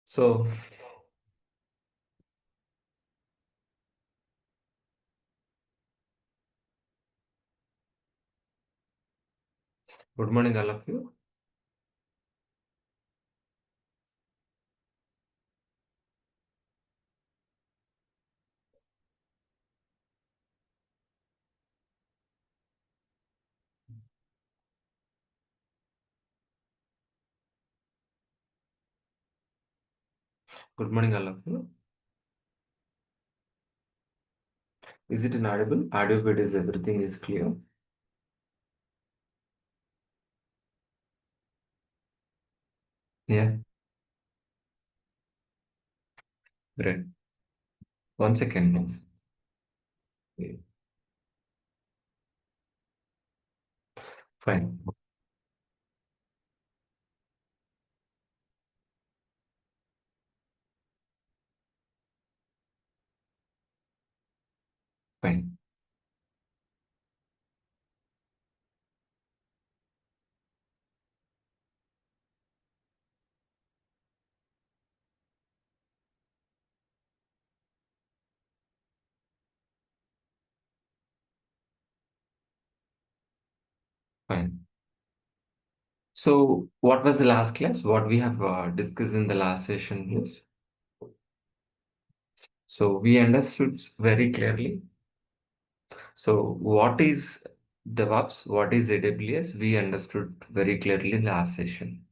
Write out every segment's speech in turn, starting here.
So, good morning, all of you. Good morning, all of you. Is it inaudible? Audio bit is everything is clear. Yeah, great. 1 second, please. Yeah, fine, fine, fine. So, what was the last class? What we have discussed in the last session is? So, we understood very clearly. So, what is DevOps? What is AWS? We understood very clearly in the last session.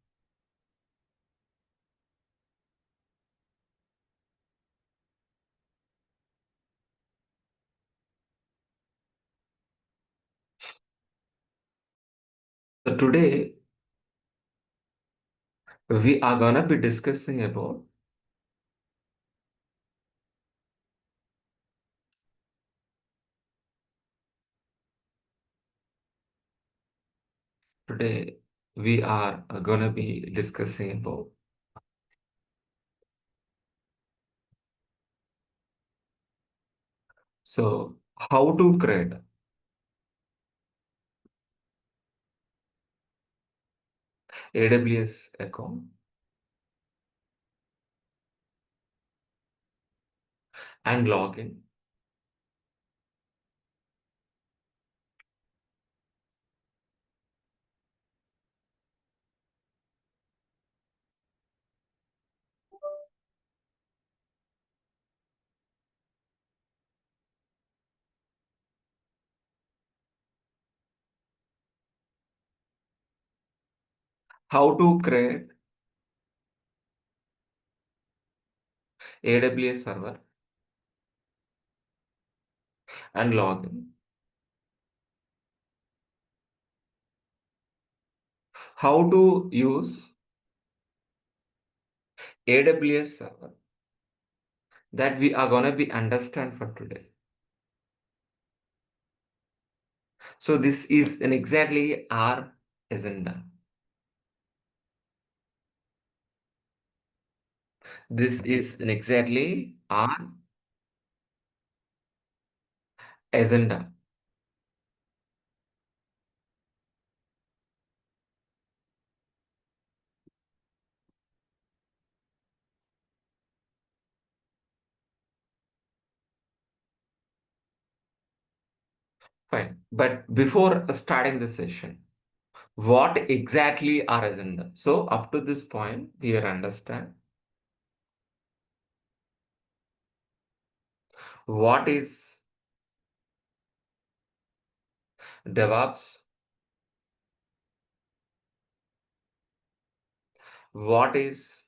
So, today we are gonna be discussing about Today, we are going to be discussing about how to create AWS account and login. How to create AWS server and login. How to use AWS server that we are going to be understand for today. So this is an exactly our agenda. This is an exactly our agenda. Fine. But before starting the session, what exactly our agenda? So up to this point, we understand what is DevOps, what is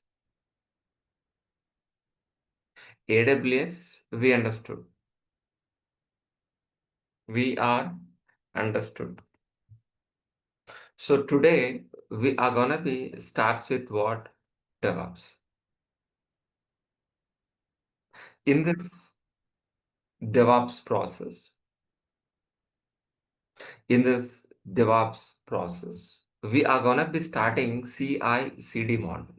AWS, we understood. We are understood. So today we are gonna be starts with what? DevOps. In this DevOps process, in this DevOps process, we are gonna be starting CI/CD model.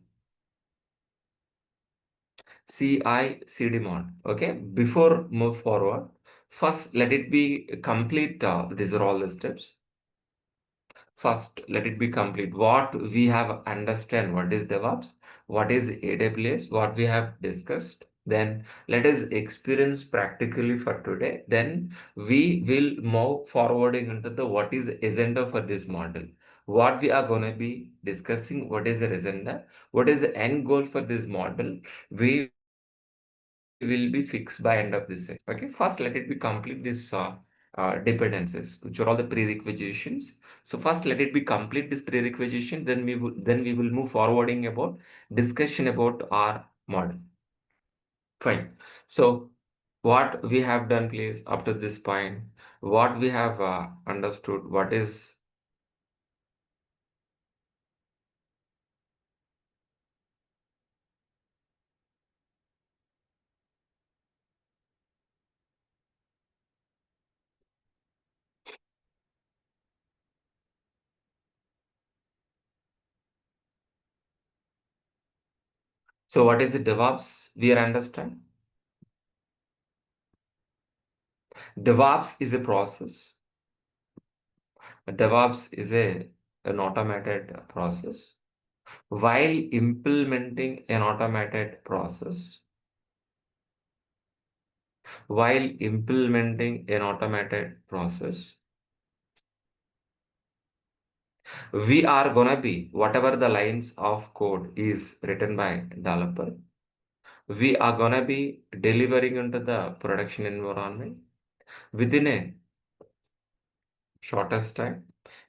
CI/CD model. Okay. Before move forward, first let it be complete. These are all the steps. First, let it be complete. What we have understand, what is DevOps, what is AWS, what we have discussed. Then let us experience practically for today. Then we will move forwarding into the what is agenda for this model. What we are going to be discussing, what is the agenda, what is the end goal for this model. We will be fixed by end of this set. Okay, first let it be complete this dependencies, which are all the prerequisitions. So first let it be complete this prerequisition, then we will move forwarding about discussion about our model. Fine. So what we have done, please, up to this point, what we have understood, what is so what is the DevOps we are understand? DevOps is a process. DevOps is an automated process. While implementing an automated process, while implementing an automated process, we are gonna be whatever the lines of code is written by developer, we are gonna be delivering into the production environment within a shortest time,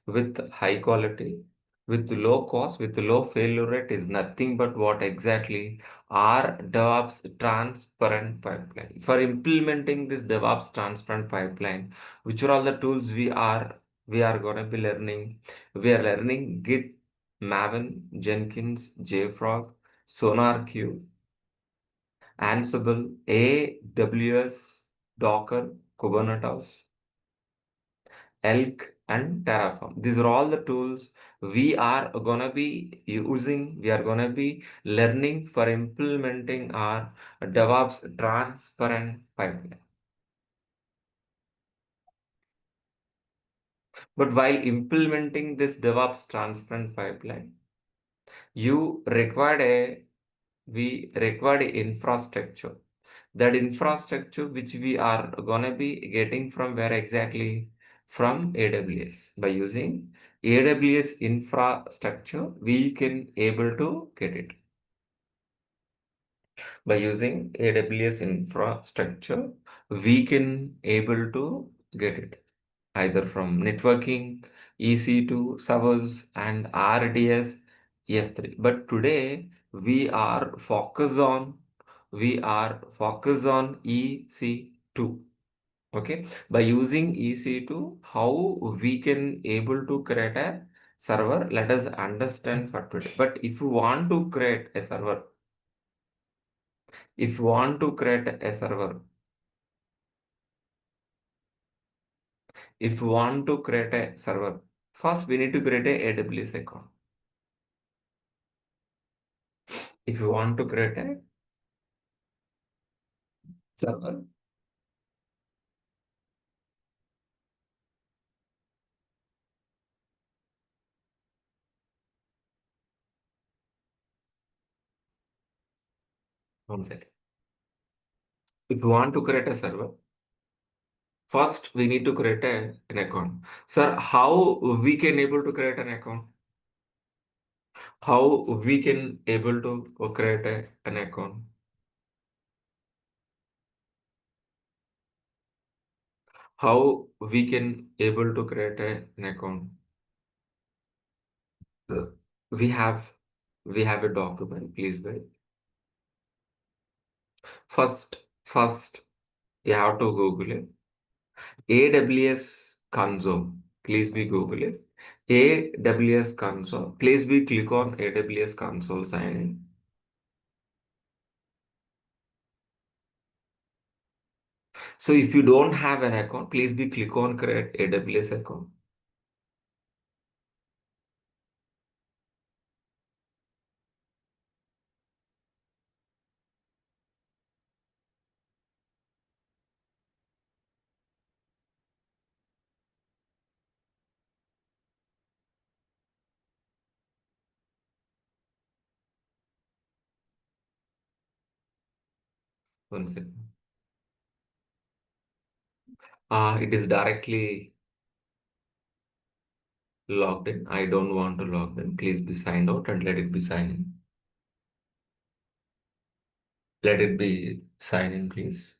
with high quality, with low cost, with low failure rate is nothing but what exactly our DevOps transparent pipeline. For implementing this DevOps transparent pipeline, which are all the tools we are gonna be learning. We are learning Git, Maven, Jenkins, JFrog, SonarQube, Ansible, AWS, Docker, Kubernetes, Elk, and Terraform. These are all the tools we are gonna be using, we are gonna be learning for implementing our DevOps transparent pipeline. But while implementing this DevOps transparent pipeline, you required a we required a infrastructure. That infrastructure which we are gonna be getting from where exactly? From AWS. By using AWS infrastructure, we can able to get it. By using AWS infrastructure, we can able to get it either from networking, EC2 servers, and RDS S3. But today we are focused on EC2. Okay, by using EC2, how we can able to create a server, let us understand for today. But if you want to create a server, if you want to create a server, if you want to create a server, first we need to create a AWS account. If you want to create a server, one second. If you want to create a server, first we need to create an account. Sir, how we can able to create an account? How we can able to create an account? How we can able to create an account? Uh, We have we have a document. Please wait. First, you have to Google it. AWS console. Please be Google it. AWS console. Please be click on AWS console sign in. So if you don't have an account, please be click on create AWS account. One second. It is directly logged in. I don't want to log in. Please be signed out and let it be signed in. Let it be signed in, please.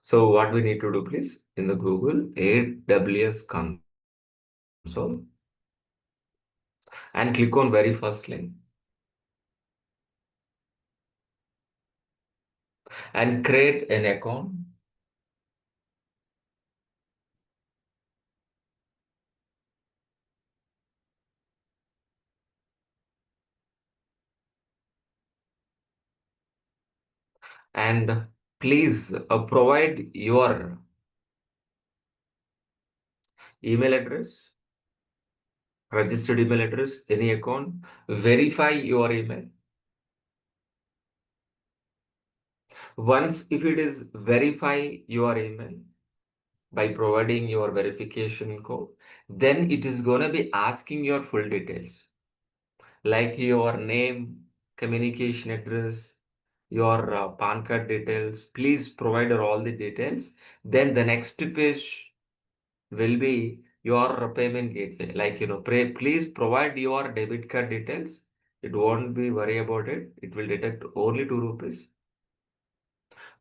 So what we need to do, please, in the Google AWS console and click on very first link and create an account. And please provide your email address, registered email address, any account, verify your email. Once if it is verify your email by providing your verification code, then it is going to be asking your full details like your name, communication address, your PAN card details. Please provide her all the details. Then the next page will be your payment gateway. Like, please provide your debit card details. It won't be worry about it. It will detect only 2 rupees.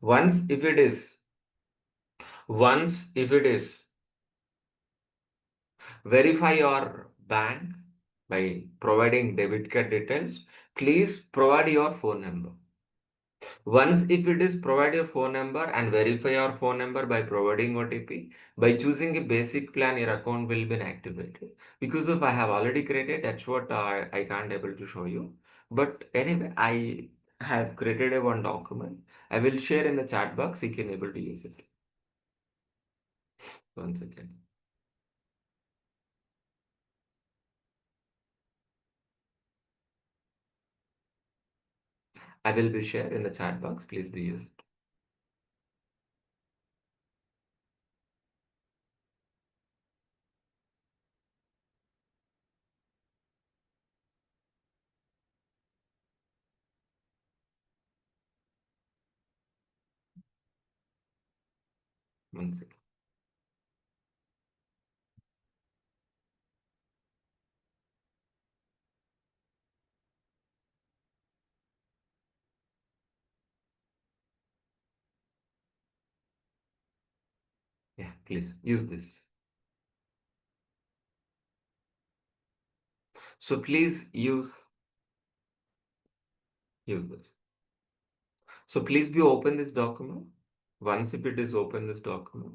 Once if it is, once if it is, verify your bank by providing debit card details. Please provide your phone number. Once if it is provide your phone number and verify your phone number by providing OTP, by choosing a basic plan, your account will be activated. Because of I have already created, that's what I can't able to show you. But anyway, I have created a one document. I will share in the chat box. You can able to use it. Once again. I will be share in the chat box. Please be used. One second. Yeah, please use this. So please use this. So please be open this document. Once if it is open this document.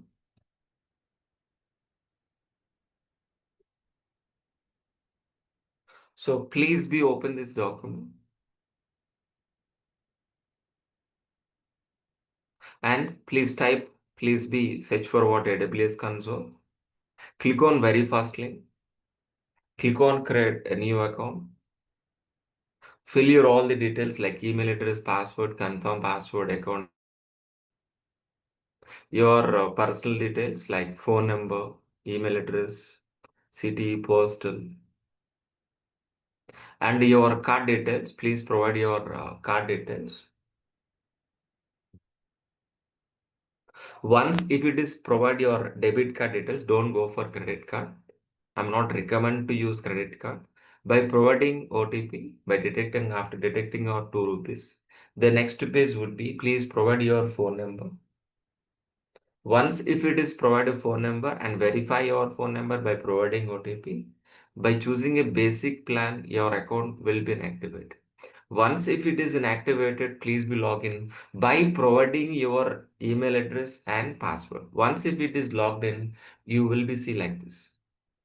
So please be open this document and please be search for what AWS console. Click on very first link. Click on create a new account. Fill your all the details like email address, password, confirm password, account. Your personal details like phone number, email address, city, postal, and your card details. Please provide your card details. Once if it is provide your debit card details, don't go for credit card. I'm not recommend to use credit card. By providing OTP, by detecting after detecting your 2 rupees, the next page would be please provide your phone number. Once if it is provide a phone number and verify your phone number by providing OTP, by choosing a basic plan, your account will be inactivated. Once if it is inactivated, please be login by providing your email address and password. Once if it is logged in, you will be see like this.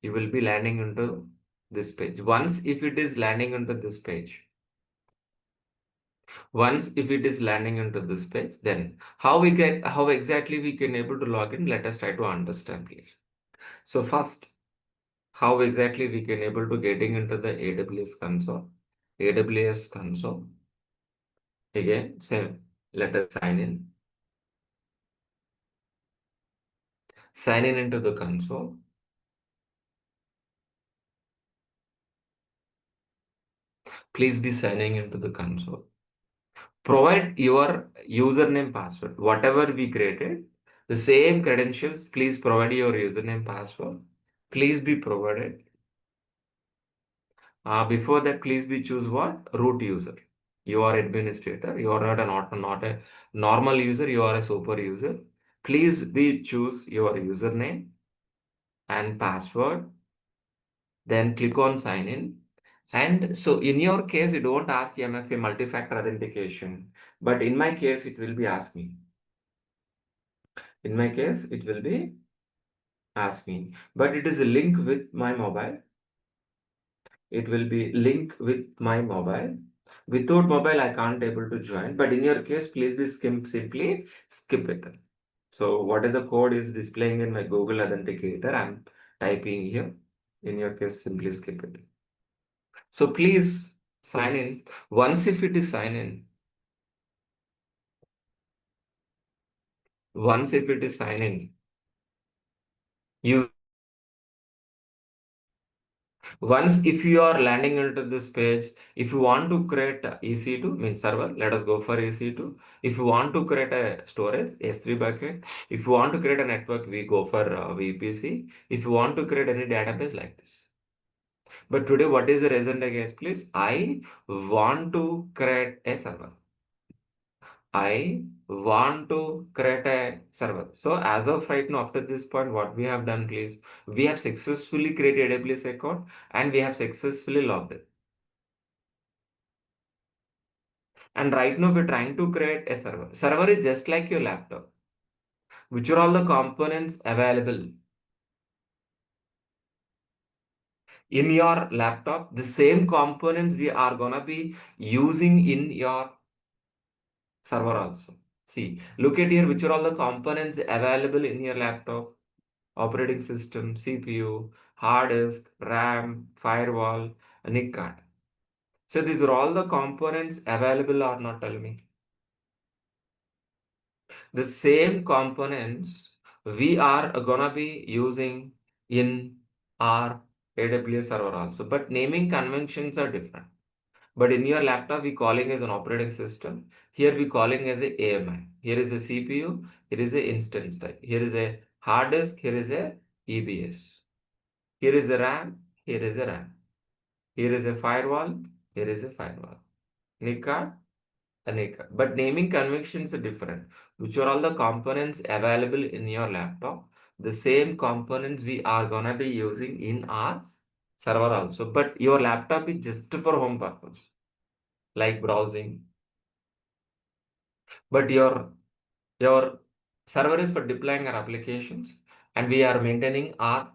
You will be landing into this page. Once if it is landing into this page, once if it is landing into this page, then how exactly we can able to log in? Let us try to understand, please. So first, how exactly we can able to getting into the AWS console? AWS console. Again, same. Let us sign in. Sign in into the console. Please be signing into the console. Provide your username password. Whatever we created, the same credentials, please provide your username password. Please be provided. Before that, please be choose what? Root user. You are administrator. You are not a normal user. You are a super user. Please be choose your username and password. Then click on sign in. And so in your case, you don't ask MFA multi-factor authentication. But in my case, it will be ask me. In my case, it will be ask me. But it is a link with my mobile. It will be link with my mobile. Without mobile, I can't able to join. But in your case, please be simply skip it. So what is the code is displaying in my Google Authenticator? I'm typing here. In your case, simply skip it. So please sign in. Once if it is sign in, once if it is sign in, you once if you are landing into this page, if you want to create a EC2, means server, let us go for EC2. If you want to create a storage, S3 bucket. If you want to create a network, we go for VPC. If you want to create any database like this. But today, what is the reason against, please? I want to create a server. I want to create a server. So as of right now, after this point, what we have done, please, we have successfully created AWS account and we have successfully logged in. And right now we're trying to create a server. Server is just like your laptop, which are all the components available in your laptop. The same components we are gonna be using in your server also. See, look at here, which are all the components available in your laptop. Operating system, CPU, hard disk, RAM, firewall, NIC card. So these are all the components available or not, tell me. The same components we are gonna be using in our AWS server also, but naming conventions are different. But in your laptop, we calling as an operating system. Here we calling as a AMI. Here is a CPU. Here is a instance type. Here is a hard disk. Here is a EBS. Here is a RAM. Here is a RAM. Here is a firewall. Here is a firewall. NIC card. A NIC card. But naming conventions are different. Which are all the components available in your laptop. The same components we are gonna be using in our server also. But your laptop is just for home purpose, like browsing. But your server is for deploying our applications, and we are maintaining our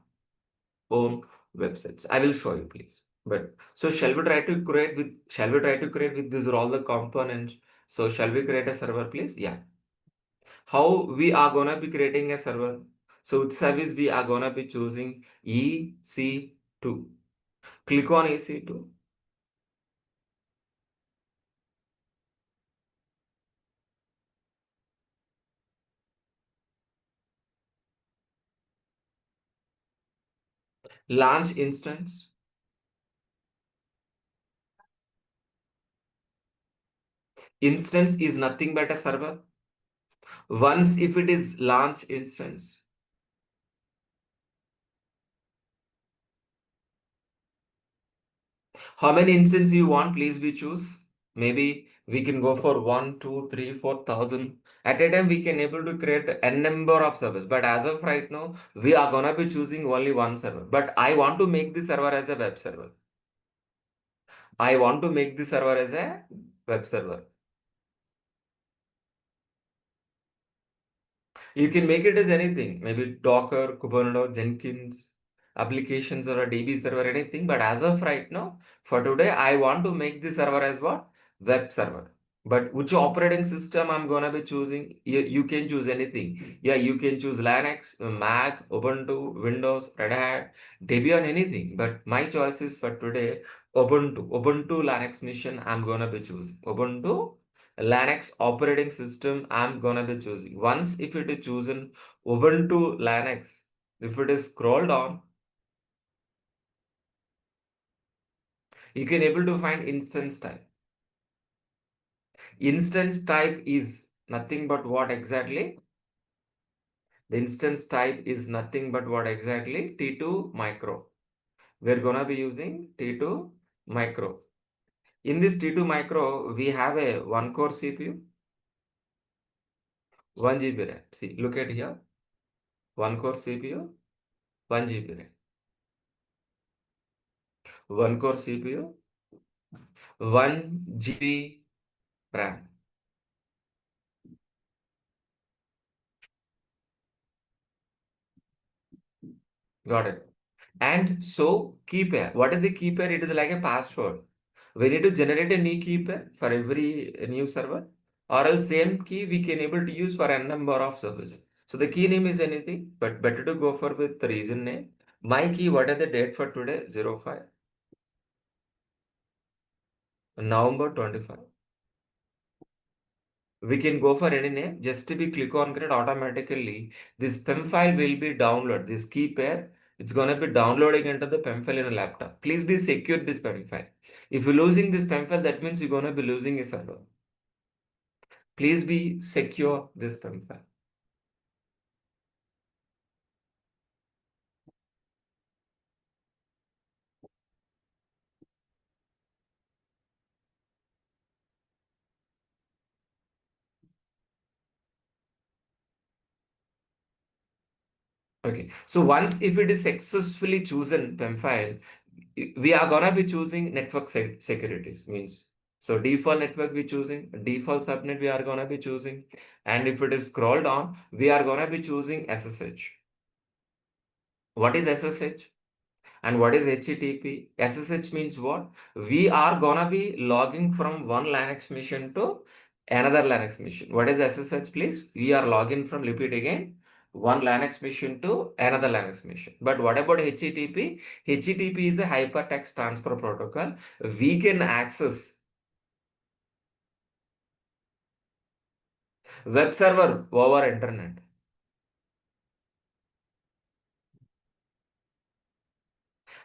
own websites. I will show you, please. But so shall we try to create with these are all the components? So shall we create a server, please? Yeah. How we are gonna be creating a server? So with service we are gonna be choosing EC2. Click on EC2. Launch instance. Instance is nothing but a server. Once if it is launch instance, how many instances you want, please we choose. Maybe we can go for 1, 2, 3, 4,000. At a time, we can able to create n number of servers. But as of right now, we are gonna be choosing only one server. But I want to make this server as a web server. I want to make this server as a web server. You can make it as anything, maybe Docker, Kubernetes, Jenkins, applications or a DB server, anything. But as of right now, for today, I want to make this server as what? Web server. But which operating system I'm gonna be choosing? You can choose anything. Yeah, you can choose Linux, Mac, Ubuntu, Windows, Red Hat, Debian, anything. But my choice is for today, Ubuntu Linux mission I'm gonna be choosing. Ubuntu Linux operating system I'm gonna be choosing. Once if it is chosen Ubuntu Linux, if it is scrolled down, you can able to find instance type. Instance type is nothing but what exactly? The instance type is nothing but what exactly? T2 micro. We're gonna be using T2 micro. In this T2 micro, we have a 1 core CPU, 1 GB RAM. See, look at here. 1 core CPU, 1 GB RAM. 1 core CPU, 1 GB RAM. Got it. And so key pair. What is the key pair? It is like a password. We need to generate a new key pair for every new server, or else same key we can able to use for n number of servers. So the key name is anything, but better to go for with the region name. My key, what are the date for today? 05 November 25. We can go for any name. Just to be click on create automatically. This PEM file will be download. This key pair, it's gonna be downloading into the PEM file in a laptop. Please be secure this PEM file. If you're losing this PEM file, that means you're gonna be losing a server. Please be secure this PEM file. Okay. So once if it is successfully chosen PEM file, we are gonna be choosing network securities means. So default network we choosing, default subnet we are gonna be choosing, and if it is scrolled on, we are gonna be choosing SSH. What is SSH? And what is HTTP? SSH means what? We are gonna be logging from one Linux machine to another Linux machine. What is SSH, please? We are logging from, repeat again, one Linux machine to another Linux machine. But what about HTTP? HTTP is a hypertext transfer protocol. We can access web server over internet.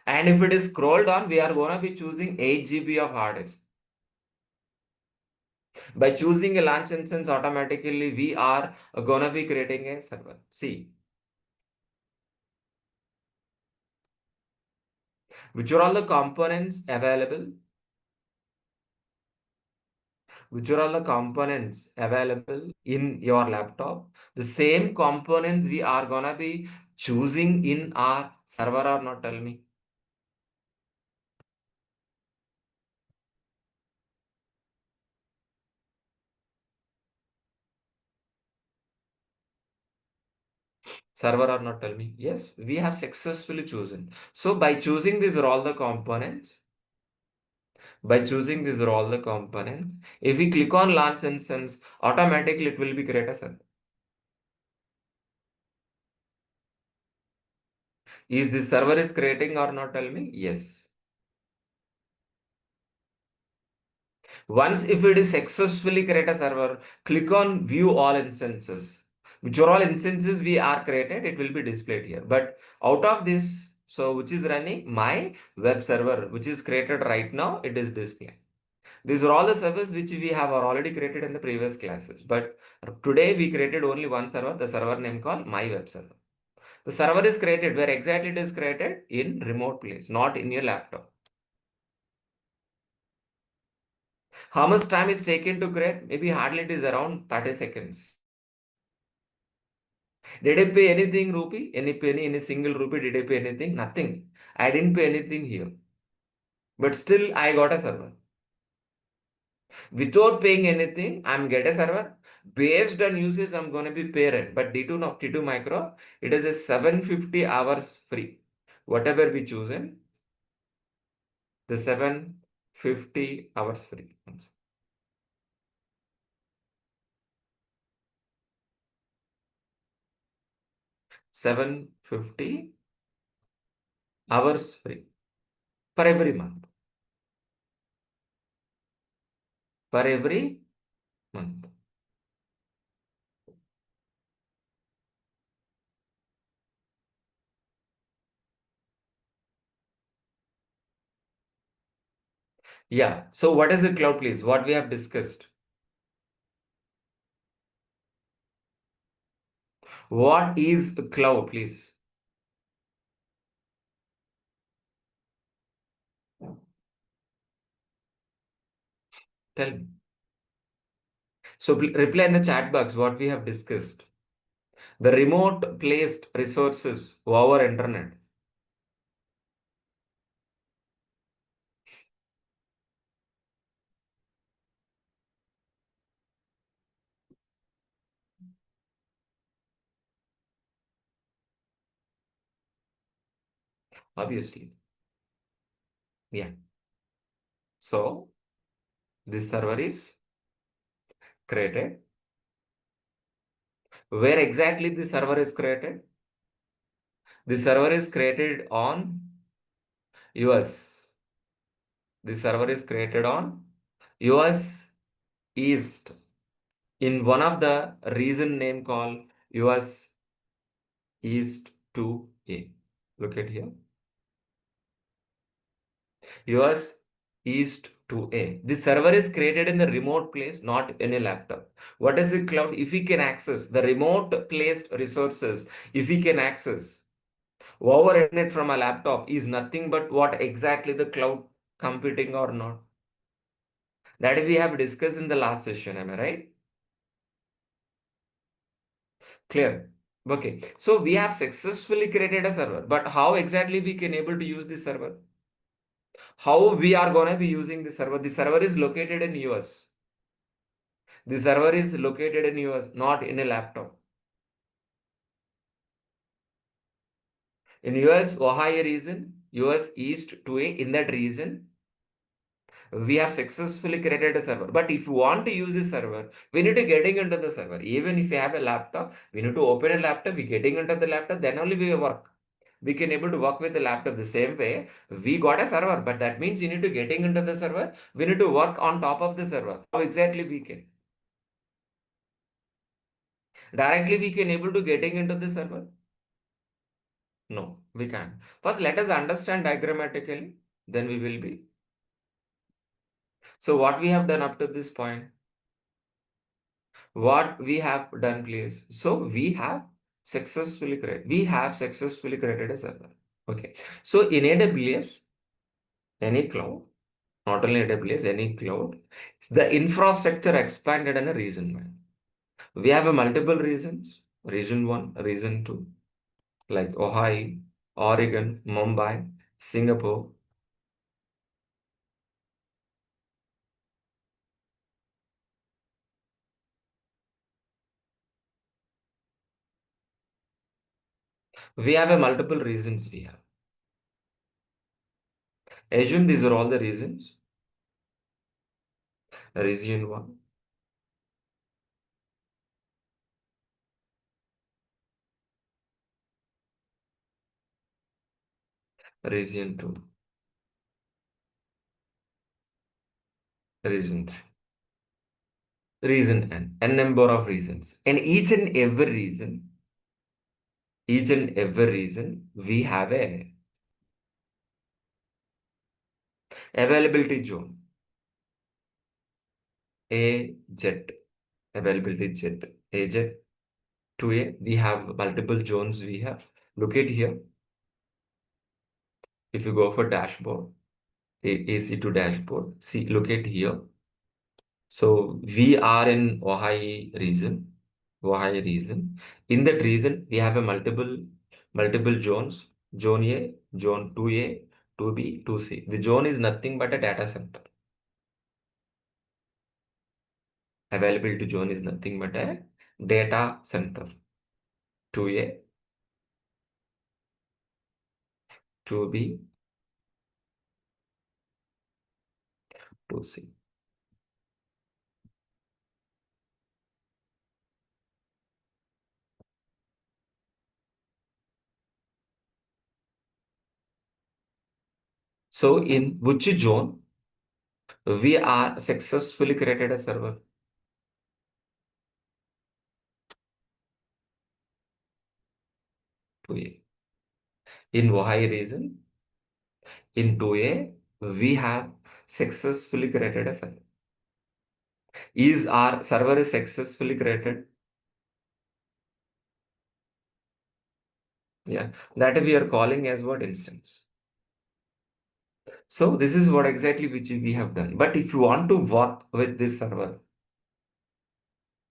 And if it is scrolled on, we are gonna be choosing 8 GB of hard disk. By choosing a launch instance, automatically we are gonna be creating a server. See, which are all the components available? Which are all the components available in your laptop? The same components we are gonna be choosing in our server or not? Tell me. Server or not? Tell me. Yes, we have successfully chosen. So by choosing these are all the components, by choosing these are all the components, if we click on launch instance, automatically it will be create a server. Is the server is creating or not? Tell me. Yes. Once if it is successfully create a server, click on view all instances. Which are all instances we are created, it will be displayed here. But out of this, so which is running my web server, which is created right now, it is displayed. These are all the servers which we have already created in the previous classes. But today we created only one server, the server name called my web server. The server is created where exactly it is created in remote place, not in your laptop. How much time is taken to create? Maybe hardly it is around 30 seconds. Did I pay anything rupee? Any penny, any single rupee? Did I pay anything? Nothing. I didn't pay anything here. But still I got a server. Without paying anything, I'm get a server. Based on usage, I'm gonna be parent. But D2 not T2 micro, it is a 750 hours free. Whatever we chosen, the 750 hours free. 750 hours free for every month. For every month. Yeah. So what is the cloud, please? What we have discussed. What is cloud, please? Tell me. So reply in the chat box what we have discussed. The remote placed resources over internet. Obviously. Yeah. So this server is created. Where exactly the server is created? The server is created on US. The server is created on US East in one of the region name called US East 2A. Look at here. US East 2A. The server is created in the remote place, not in a laptop. What is the cloud? If we can access the remote placed resources, if we can access over internet from a laptop is nothing but what exactly the cloud computing or not. That we have discussed in the last session, am I right? Clear. Okay. So we have successfully created a server, but how exactly we can able to use this server? How we are going to be using the server? The server is located in US. The server is located in US, not in a laptop. In US, Ohio region, US East 2A, in that region, we have successfully created a server. But if you want to use this server, we need to getting into the server. Even if you have a laptop, we need to open a laptop, we getting into the laptop, then only we work. We can able to work with the laptop the same way. We got a server, but that means you need to getting into the server. We need to work on top of the server. How exactly we can? Directly we can able to getting into the server? No, we can't. First, let us understand diagrammatically, then we will be. So what we have done up to this point? What we have done, please. So we have successfully created a server. Okay. So in AWS, any cloud, not only AWS, any cloud, the infrastructure expanded in a region, man. We have a multiple regions, region one, region two, like Ohio, Oregon, Mumbai, Singapore. We have a multiple regions we have. Assume these are all the regions. Region one, region two, region three. Reason n number of reasons. And each and every reason, we have a availability zone. A jet, availability jet, A jet 2A. We have multiple zones we have. Look at here. If you go for dashboard, AC to dashboard, see, look at here. So we are in Ohio region. Ohio region. In that region, we have a multiple zones. Zone A, zone 2A, 2B, 2C. The zone is nothing but a data center. Availability zone is nothing but a data center. 2A, 2B, 2C. So in which zone we are successfully created a server? 2A. In Ohio region, in 2A, we have successfully created a server. Is our server is successfully created? Yeah, that we are calling as what instance. So this is what exactly which we have done. But if you want to work with this server,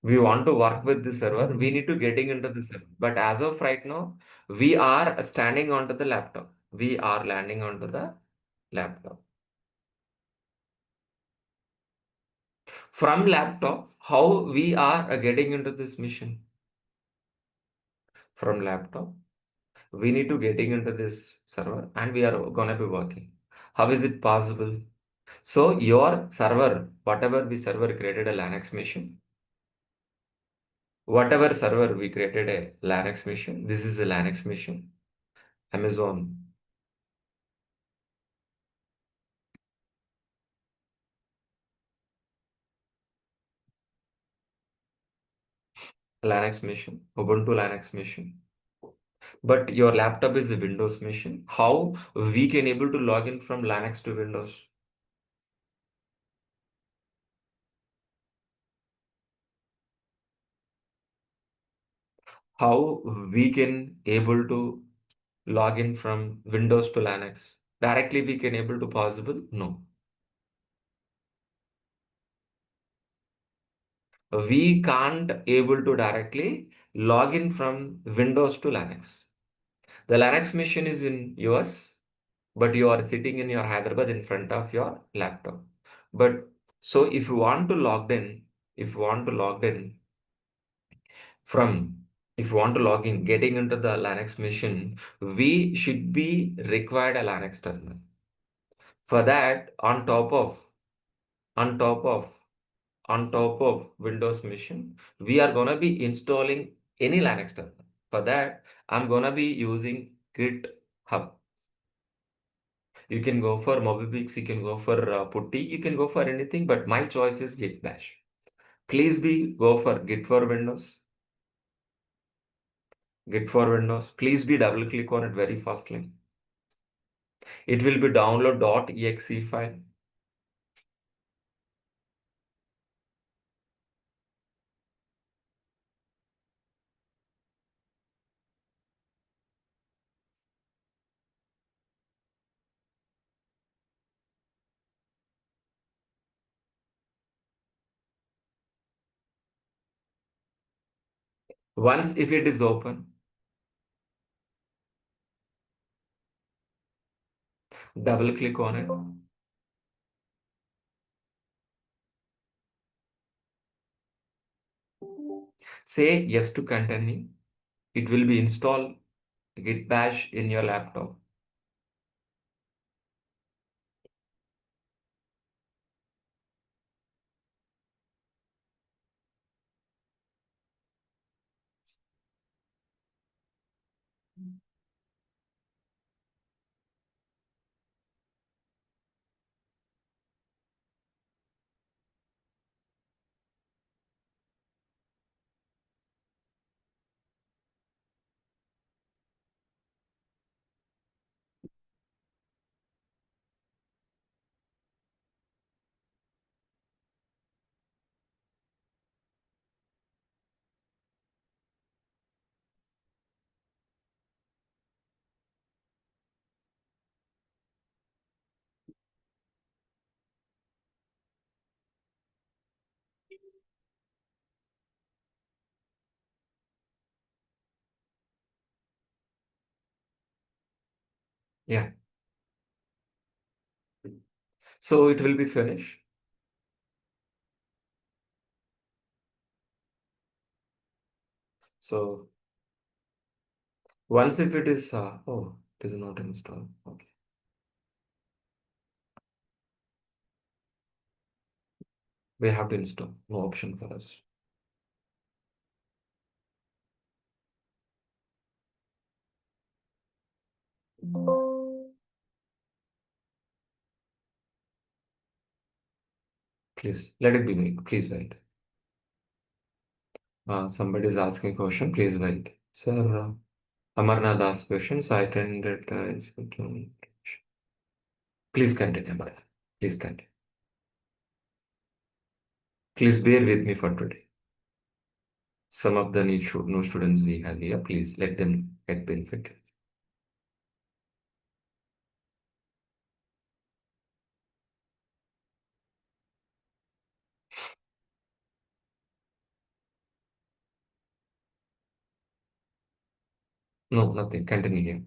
we want to work with the server, we need to getting into the server. But as of right now, we are standing onto the laptop. We are landing onto the laptop. From laptop, how we are getting into this mission? From laptop, we need to getting into this server and we are gonna be working. How is it possible? So your server, whatever we server created a Linux machine, whatever server we created a Linux machine, this is a Linux machine. Amazon Linux machine, Ubuntu Linux machine. But your laptop is a Windows machine. How we can able to log in from Linux to Windows? How we can able to log in from Windows to Linux? Directly we can able to possible? No. We can't able to directly log in from Windows to Linux. The Linux machine is in US, but you are sitting in your Hyderabad in front of your laptop. But so if you want to log in, if you want to log in from, if you want to log in, getting into the Linux machine, we should be required a Linux terminal. For that, on top of, on top of Windows machine, we are gonna be installing any Linux terminal. For that, I'm gonna be using GitHub. You can go for MobiPix, you can go for Putty, you can go for anything, but my choice is Git Bash. Please be go for Git for Windows. Git for Windows. Please be double click on it very fastly. It will be download.exe file. Once if it is open, double click on it. Say yes to continue. It will be installed Git Bash in your laptop. Yeah. So it will be finished. So once if it is, oh, it is not installed. Okay. We have to install. No option for us. Please let it be wait. Please wait. Somebody is asking question. Please wait. Sir, Amarnath asked questions. I attended. Please continue, Amarnath. Please continue. Please bear with me for today. Some of the new students we have here, please let them get benefit. No, nothing. Continue here.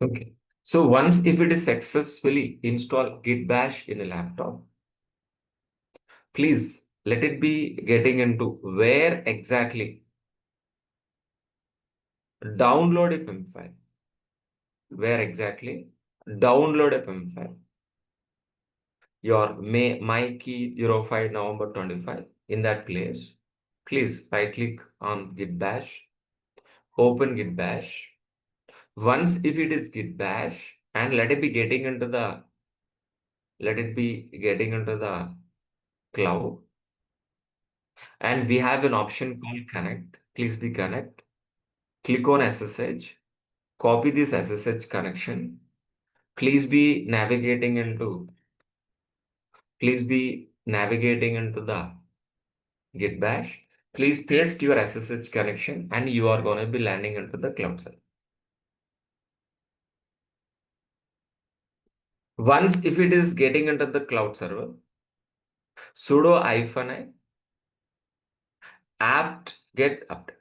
Okay. So once if it is successfully install git bash in a laptop, please let it be getting into where exactly download a PIM file. Where exactly download a PIM file. Your my key 05 November 25 in that place. Please right click on git bash, open git bash. Once if it is git bash and let it be getting into the cloud, and we have an option called connect. Please be connect. Click on SSH. Copy this SSH connection. Please be navigating into please be navigating into the git bash. Please paste your SSH connection and you are going to be landing into the cloud server. Once if it is getting into the cloud server, sudo -i apt get update.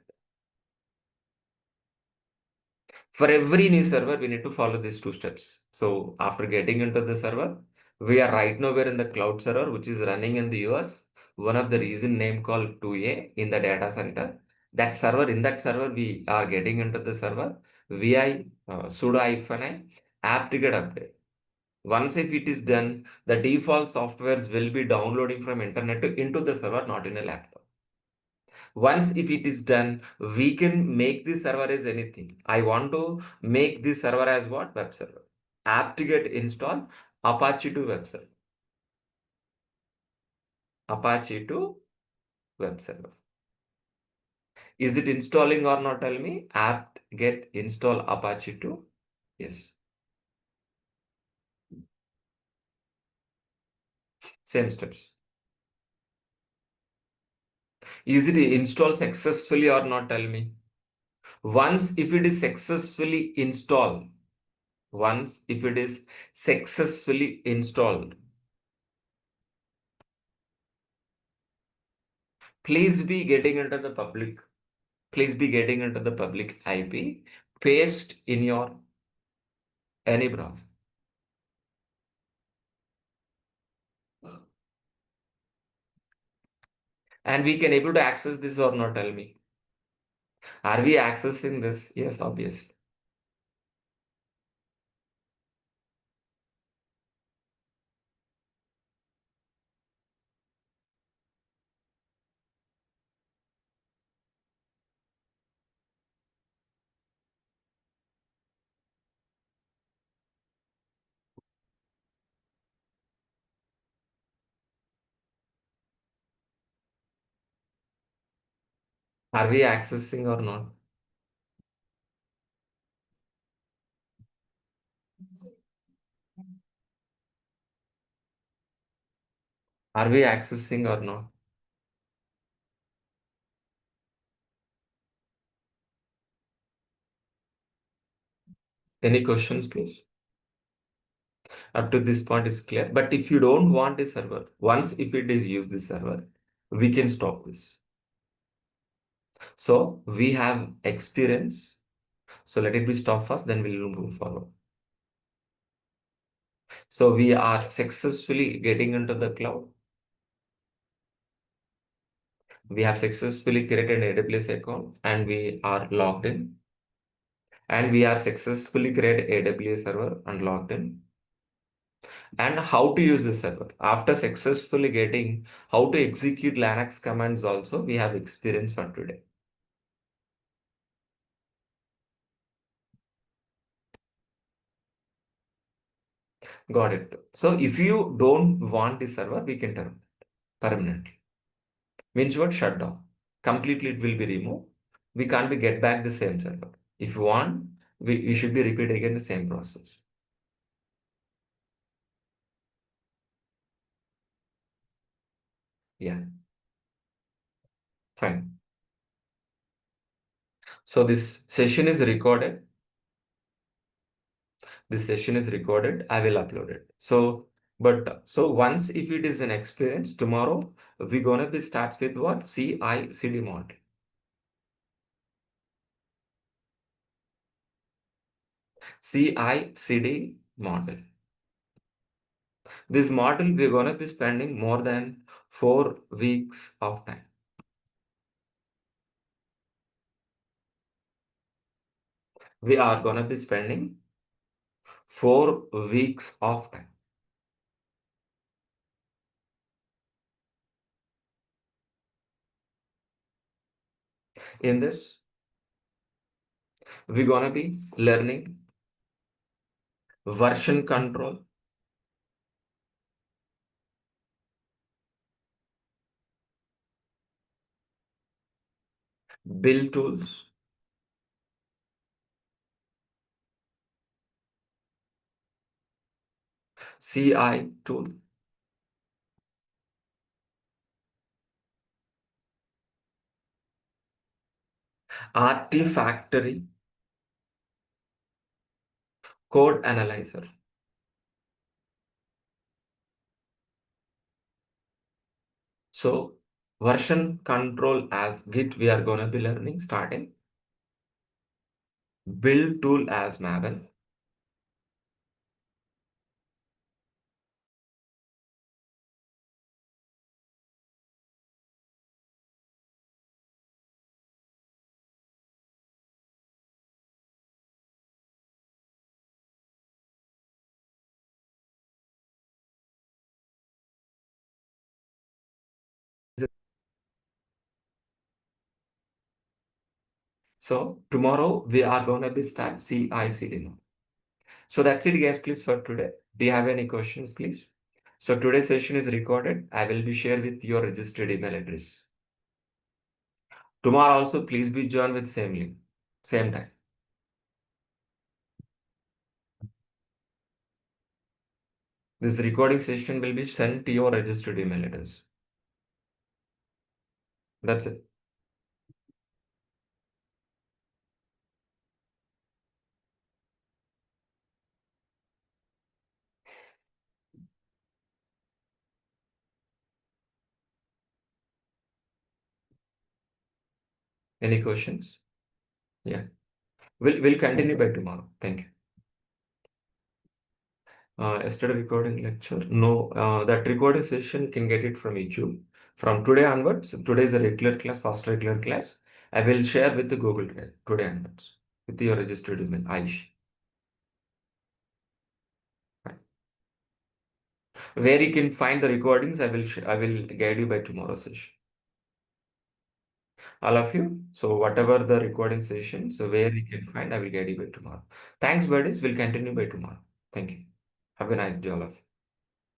For every new server, we need to follow these two steps. So after getting into the server, we are right now we're in the cloud server, which is running in the US. One of the reason name called 2A in the data center. In that server, we are getting into the server vi sudo -i apt get update. Once if it is done, the default softwares will be downloading from internet into the server, not in a laptop. Once if it is done, we can make this server as anything. I want to make this server as what? Web server. Apt-get install Apache to web server. Apache to web server. Is it installing or not? Tell me. Apt-get install Apache to. Yes. Same steps. Is it installed successfully or not? Tell me. Once if it is successfully installed, once if it is successfully installed, please be getting into the public. Please be getting into the public IP. Paste in your any browser. And we can able to access this or not, tell me. Are we accessing this? Yes, obviously. Are we accessing or not? Are we accessing or not? Any questions, please? Up to this point is clear. But if you don't want a server, once if it is use the server, we can stop this. So we have experience. So let it be stop first, then we'll move forward. So we are successfully getting into the cloud. We have successfully created an AWS account and we are logged in. And we are successfully created AWS server and logged in. And how to use the server. After successfully getting how to execute Linux commands also, we have experience for today. Got it. So if you don't want the server, we can terminate permanently. Means what? Shut down. Completely it will be removed. We can't be get back the same server. If you want, we should be repeat again the same process. Yeah, fine. So this session is recorded. This session is recorded. I will upload it. So once if it is an experience, tomorrow we're gonna be starts with what? CI/CD model. CI/CD model. This model we're gonna be spending more than 4 weeks of time. We are gonna be spending 4 weeks of time in this. We're gonna be learning version control, build tools, CI tool, Artifactory, code analyzer. So version control as Git we are gonna be learning starting. Build tool as Maven. So tomorrow we are gonna be start CI/CD now. So that's it, guys, please, for today. Do you have any questions, please? So today's session is recorded. I will be share with your registered email address. Tomorrow also, please be joined with same link, same time. This recording session will be sent to your registered email address. That's it. Any questions? Yeah. We'll continue by tomorrow. Thank you. Yesterday recording lecture. No, that recording session can get it from YouTube. From today onwards, today is a regular class, fast regular class. I will share with the Google Drive today onwards with your registered email, Aish. Right. Where you can find the recordings, I will guide you by tomorrow's session. All of you. So whatever the recording session, so where you can find, I will guide you by tomorrow. Thanks, buddies. We'll continue by tomorrow. Thank you. Have a nice day, all of you.